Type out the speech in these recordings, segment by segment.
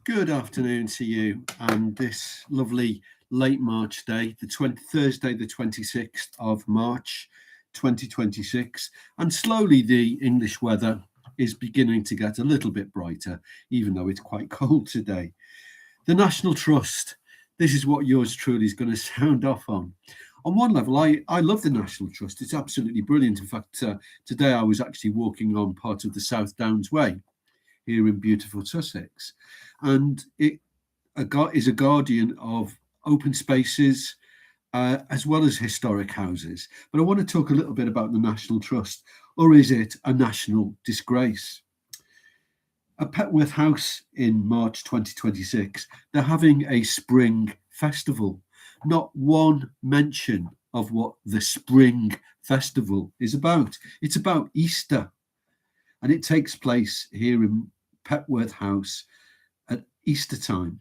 Good afternoon to you, and this lovely late March day, Thursday, the 26th of March, 2026. And slowly the English weather is beginning to get a little bit brighter, even though it's quite cold today. The National Trust, this is what yours truly is going to sound off on. On one level, I love the National Trust. It's absolutely brilliant. In fact, today I was actually walking on part of the South Downs Way here in beautiful Sussex. And it is a guardian of open spaces as well as historic houses. But I want to talk a little bit about the National Trust, or is it a national disgrace? At Petworth House in March 2026, they're having a spring festival. Not one mention of what the spring festival is about. It's about Easter, and it takes place here in Petworth House at Easter time.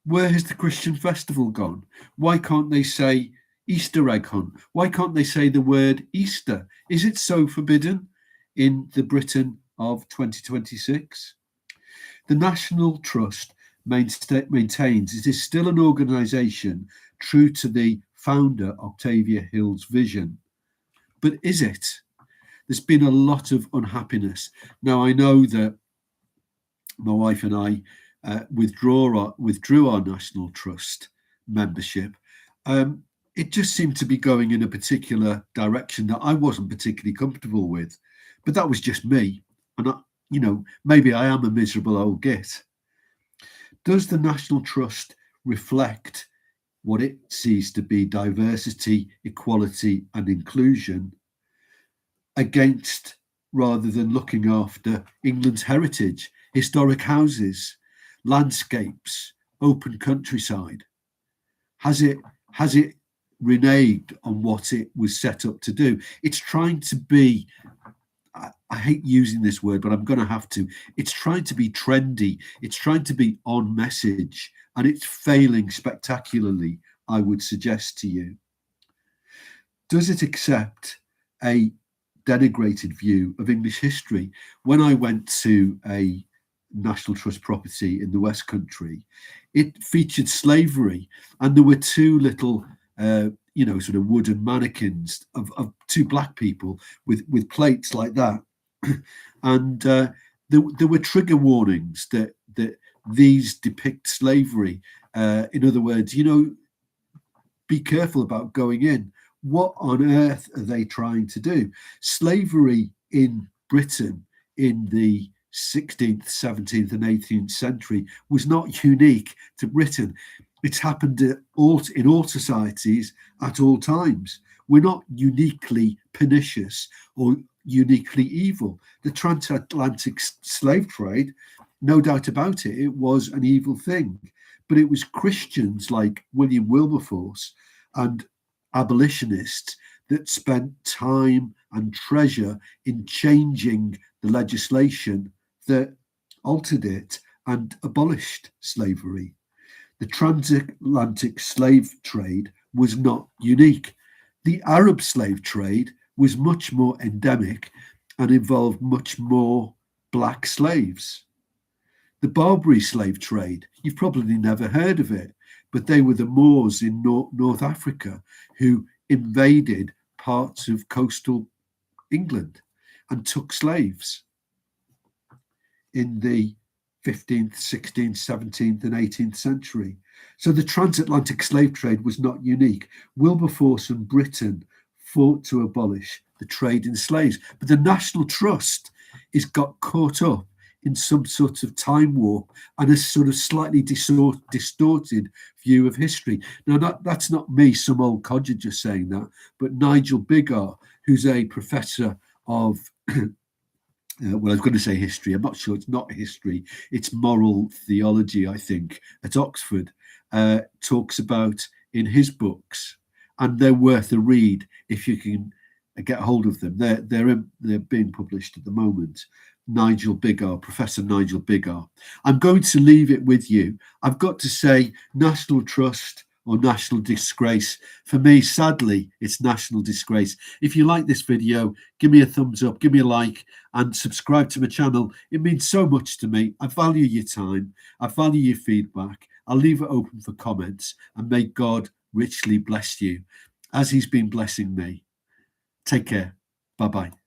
Where has the Christian festival gone? Why can't they say Easter egg hunt? Why can't they say the word Easter? Is it so forbidden in the Britain of 2026? The National Trust maintains it is still an organisation true to the founder Octavia Hill's vision. But is it? There's been a lot of unhappiness. Now, I know that my wife and I withdrew our National Trust membership. It just seemed to be going in a particular direction that I wasn't particularly comfortable with. But that was just me. And, maybe I am a miserable old git. Does the National Trust reflect what it sees to be diversity, equality, and inclusion against, rather than looking after England's heritage, historic houses, landscapes, open countryside? Has it reneged on what it was set up to do? It's trying to be, I hate using this word, but I'm going to have to. It's trying to be trendy. It's trying to be on message, and it's failing spectacularly, I would suggest to you. Does it accept a denigrated view of English history? When I went to a National Trust property in the West Country, it featured slavery, and there were two little sort of wooden mannequins of two black people with plates like that. And there were trigger warnings that these depict slavery. In other words, be careful about going in. What on earth are they trying to do? Slavery in Britain in the 16th, 17th, and 18th century was not unique to Britain. It's happened in all societies at all times. We're not uniquely pernicious or uniquely evil. The transatlantic slave trade, no doubt about it, it was an evil thing. But it was Christians like William Wilberforce and abolitionists that spent time and treasure in changing the legislation that altered it and abolished slavery. The transatlantic slave trade was not unique. The Arab slave trade was much more endemic and involved much more black slaves. The Barbary slave trade, you've probably never heard of it, but they were the Moors in North Africa who invaded parts of coastal England and took slaves in the 15th, 16th, 17th, and 18th century. So the transatlantic slave trade was not unique. Wilberforce and Britain fought to abolish the trade in slaves, but the National Trust got caught up in some sort of time warp and a sort of slightly distorted view of history. Now, that's not me, some old codger just saying that, but Nigel Biggar, who's a professor of well, I was going to say history. I'm not sure. It's not history. It's moral theology, I think, at Oxford, talks about in his books, and they're worth a read if you can get hold of them. They're being published at the moment. Nigel Biggar, Professor Nigel Biggar. I'm going to leave it with you. I've got to say, National Trust, or national disgrace. For me, sadly, it's national disgrace. If you like this video, give me a thumbs up, give me a like, and subscribe to my channel. It means so much to me. I value your time. I value your feedback. I'll leave it open for comments, and may God richly bless you as he's been blessing me. Take care. Bye-bye.